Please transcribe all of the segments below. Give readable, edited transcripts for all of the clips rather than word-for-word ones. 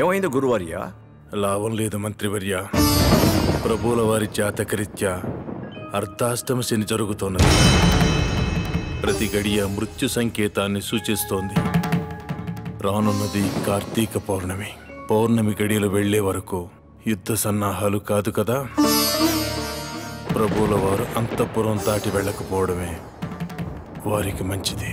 ఏమైంది గురువర్య? లాభం లేదు మంత్రివర్య. ప్రభువుల వారి జాతకరీత్యా అర్ధాష్టమ శని జరుగుతున్నది. ప్రతి గడియ మృత్యు సంకేతాన్ని సూచిస్తోంది. రానున్నది కార్తీక పౌర్ణమి. పౌర్ణమి గడియలు వెళ్లే వరకు యుద్ధ సన్నాహాలు కాదు కదా. ప్రభువుల వారు అంతఃపురం దాటి వెళ్ళకపోవడమే వారికి మంచిది.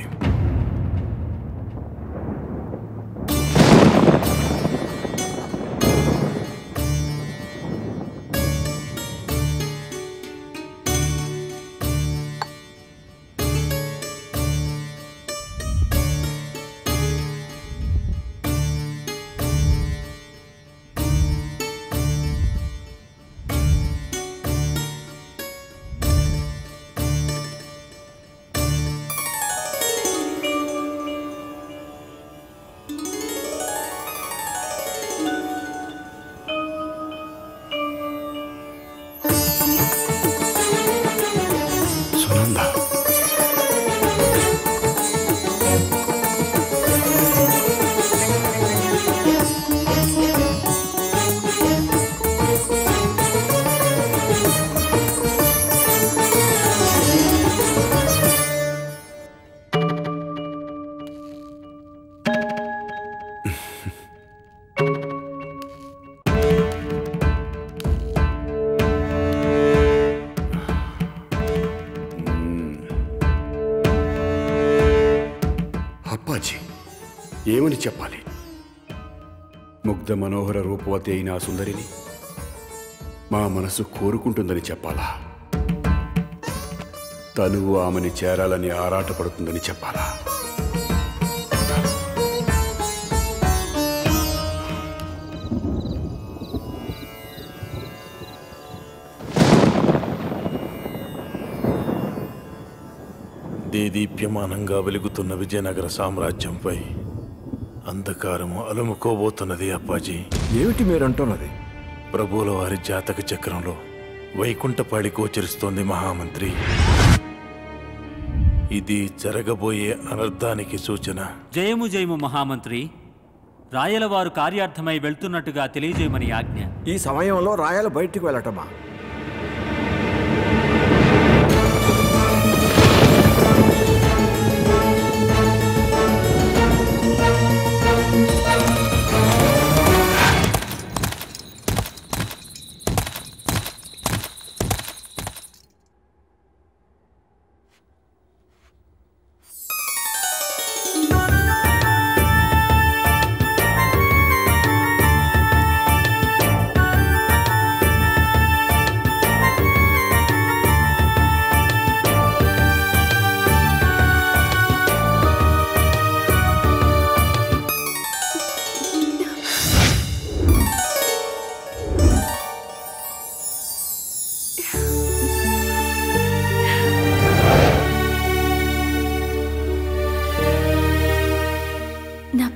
ఏమని చెప్పాలి? ముగ్ధ మనోహర రూపవతి అయిన ఆ సుందరిని మా మనసు కోరుకుంటుందని చెప్పాలా? తనువు ఆమెని చేరాలని ఆరాటపడుతుందని చెప్పాలా? దేదీప్యమానంగా వెలుగుతున్న విజయనగర సామ్రాజ్యంపై అంధకారము అలుముకోబోతున్నది అప్పాజీ. ఏమిటి మీరంటున్నది? ప్రభువుల వారి జాతక చక్రంలో వైకుంఠపాడి గోచరిస్తోంది మహామంత్రి. ఇది జరగబోయే అనర్థానికి సూచన. జయము జయము మహామంత్రి. రాయలవారు కార్యార్థమై వెళ్తున్నట్టుగా తెలియజేయమని ఆజ్ఞ. ఈ సమయంలో రాయలు బయటికి వెళ్ళటమా?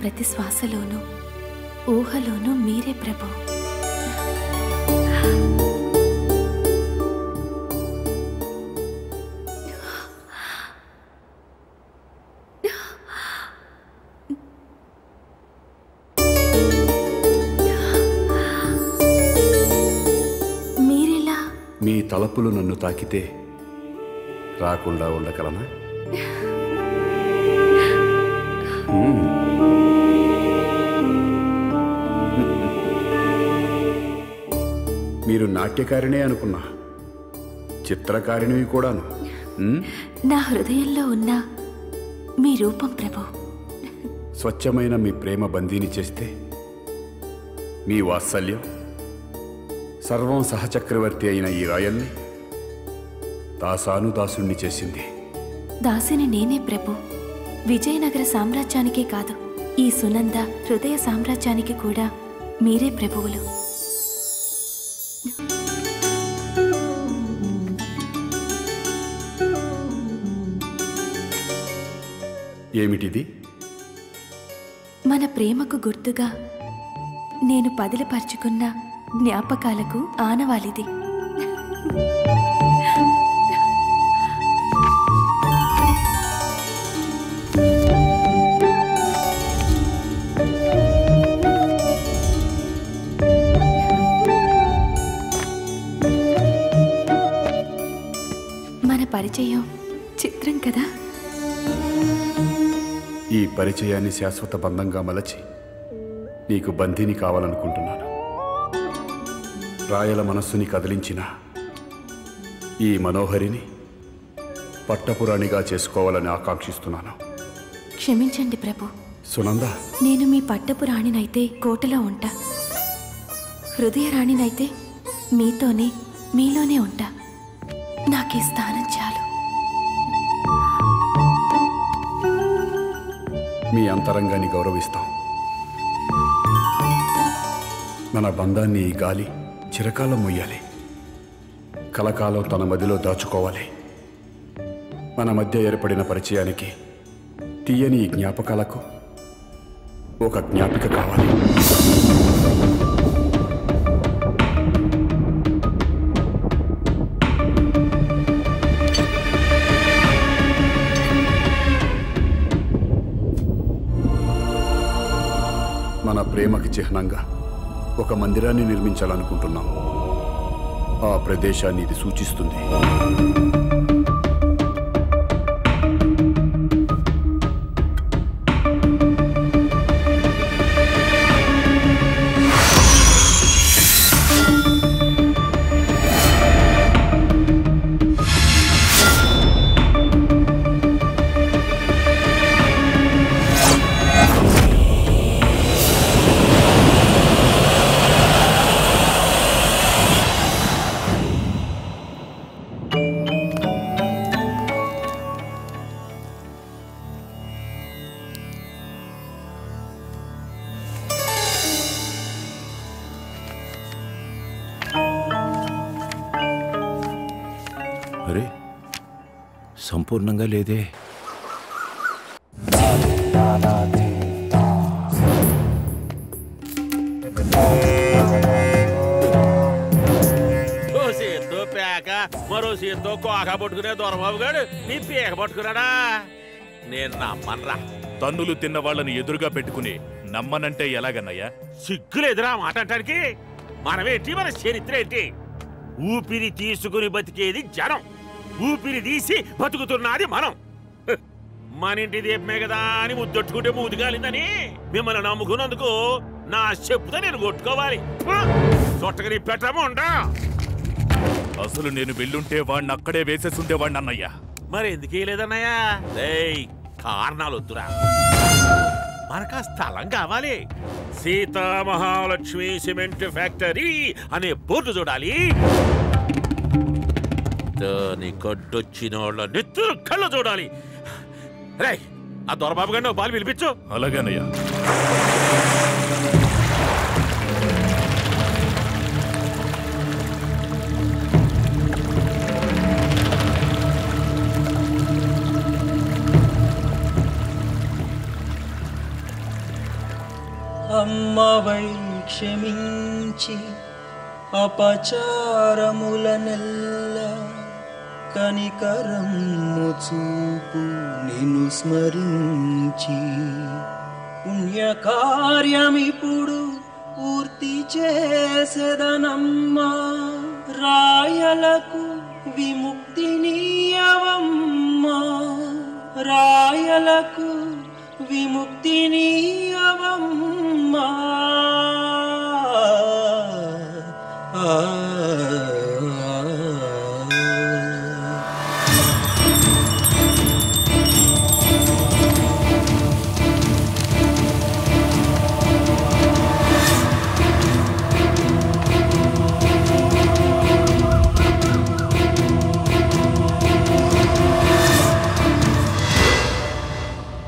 ప్రతి శ్వాసలోనూ ఊహలోనూ మీరే ప్రభు. మీరెలా? మీ తలపులు నన్ను తాకితే రాకుండా ఉండగలనా? మీరు నాట్యకారిణే అనుకున్నా, చిత్రకారిణివి కూడాను. నా హృదయంలో ఉన్న మీ రూపం ప్రభు. స్వచ్ఛమైన మీ ప్రేమ బందీని చేస్తే మీ వాత్సల్యం సర్వం సహచక్రవర్తి అయిన ఈ రాయల్ని దాసానుదాసుణ్ణి చేసింది. దాసిని నేనే ప్రభు. విజయనగర సామ్రాజ్యానికే కాదు, ఈ సునంద హృదయ సామ్రాజ్యానికి కూడా మీరే ప్రభువులు. ఏమిటిది? మన ప్రేమకు గుర్తుగా నేను పదిలపరుచుకున్న జ్ఞాపకాలకు ఆనవాలిది. పరిచయం చిత్రం కదా. ఈ పరిచయాన్ని శాశ్వత బంధంగా మలచి నీకు బందీని కావాలనుకుంటున్నాను. రాయల మనస్సుని కదిలించిన ఈ మనోహరిని పట్టపురాణిగా చేసుకోవాలని ఆకాంక్షిస్తున్నాను. క్షమించండి ప్రభు. సునంద, నేను మీ పట్టపు రాణినైతే కోటలో ఉంటా, హృదయ రాణినైతే మీతోనే మీలోనే ఉంటా. నాకీ స్థానం చాలు. మీ అంతరంగాన్ని గౌరవిస్తాం. మన బంధాన్ని ఈ గాలి చిరకాలం మొయ్యాలి, కలకాలం తన మదిలో దాచుకోవాలి. మన మధ్య ఏర్పడిన పరిచయానికి తీయని ఈ జ్ఞాపకాలకు ఒక జ్ఞాపిక కావాలి. మన ప్రేమకి చిహ్నంగా ఒక మందిరాన్ని నిర్మించాలనుకుంటున్నాం. ఆ ప్రదేశాన్ని ఇది సూచిస్తుంది. అరే, సంపూర్ణంగా లేదే. మరో సీతో కోక పట్టుకునే దొరబాబు గారు నీ పీక పట్టుకున్నాడా? నేను నమ్మనరా. తన్నులు తిన్న వాళ్ళని ఎదురుగా పెట్టుకుని నమ్మనంటే ఎలాగన్నయ్యా? సిగ్గులేదురా మాట అంటానికి? మనమేంటి, మన చరిత్ర ఏంటి? ఊపిరి తీసుకుని బతికేది జనం, ఊపిరి తీసి బతుకుతున్నది మనం. మన ఇంటి దీపమే కదా అని ముద్దొట్టుకుంటే మూతిగాలిందని మిమ్మల్ని నమ్ముకున్నందుకు నా చెప్పుతో నేను కొట్టుకోవాలి. చొట్టగని పెట్టము ఉంటా. అసలు నేను వెళ్ళుంటే వాడిని అక్కడే వేసేసుండేవాడిని అన్నయ్యా. మరి ఎందుకు లేదన్నయ్యా? కారణాలు వద్దురా, మనకు స్థలం కావాలి. సీతా మహాలక్ష్మి సిమెంట్ ఫ్యాక్టరీ అనే బోర్డు చూడాలి. దాని గడ్డొచ్చిన వాళ్ళ నెత్తురు కళ్ళు చూడాలి. రే, ఆ దొరబాబు గారిని బాలు పిలిపించు. అలాగేనయ్యా. అమ్మవై క్షమించి అపచారములనెల్ల కనికరము చూపు నిన్ను స్మరించి పుణ్యకార్యమిప్పుడు పూర్తి చేసేదనమ్మా. రాయలకు విముక్తినీయవమ్మా, రాయలకు విముక్తినీయవమ్మా.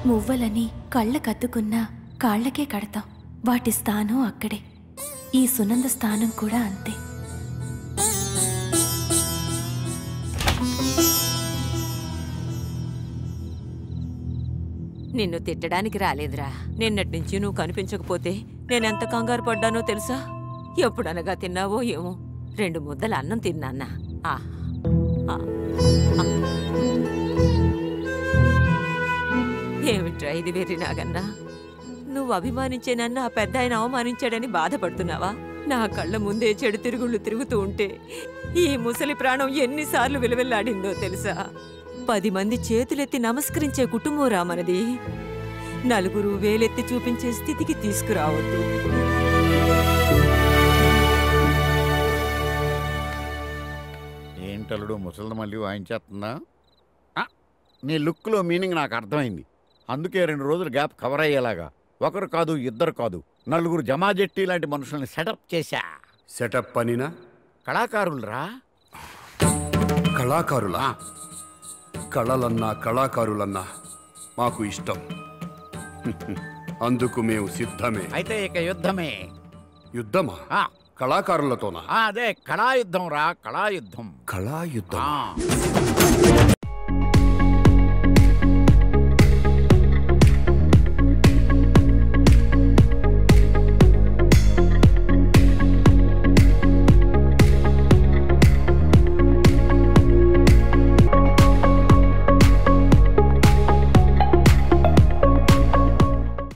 మువ్వలని కళ్ళకద్దుకున్నా కాళ్ళకే కడతాం. వాటి స్థానం అక్కడే. ఈ సునంద స్థానం కూడా అంతే. నిన్ను తిట్టడానికి రాలేదురా. నిన్నటి నుంచి నువ్వు కనిపించకపోతే నేనెంత కంగారు పడ్డానో తెలుసా? ఎప్పుడనగా తిన్నావో ఏమో. 2 ముద్దల అన్నం తిన్నాన్నా. ఏమిట్రా ఇది వెర్రి నాగన్నా? నువ్వు అభిమానించే నన్ను ఆ పెద్ద ఆయన అవమానించాడని బాధపడుతున్నావా? నా కళ్ళ ముందే చెడు తిరుగుళ్ళు తిరుగుతూ ఉంటే ఈ ముసలి ప్రాణం ఎన్నిసార్లు విలువెల్లాడిందో తెలుసా? 10 మంది చేతులెత్తి నమస్కరించే కుటుంబం మనది. నలుగురు వేలెత్తి చూపించే స్థితికి తీసుకురావద్దు. ఏంటలుడు ముసలి మళ్ళీ వాయించేస్తుందా? నీ లుక్లో మీనింగ్ నాకు అర్థమైంది. అందుకే 2 రోజులు గ్యాప్ కవర్ అయ్యేలాగా ఒకరు కాదు, ఇద్దరు కాదు, 4 జమాజెట్టి లాంటి మనుషుల్ని సెటప్ చేశా. సెటప్ పనినా? కళాకారులరా. కళాకారులా? కళలన్నా కళాకారులన్నా మాకు ఇష్టం. అందుకు మేము సిద్ధమే. అయితే ఇక యుద్ధమే. యుద్ధమా? కళాకారులతోనా? అదే కళాయుద్ధం రా, కళాయుద్ధం. కళాయుద్ధం.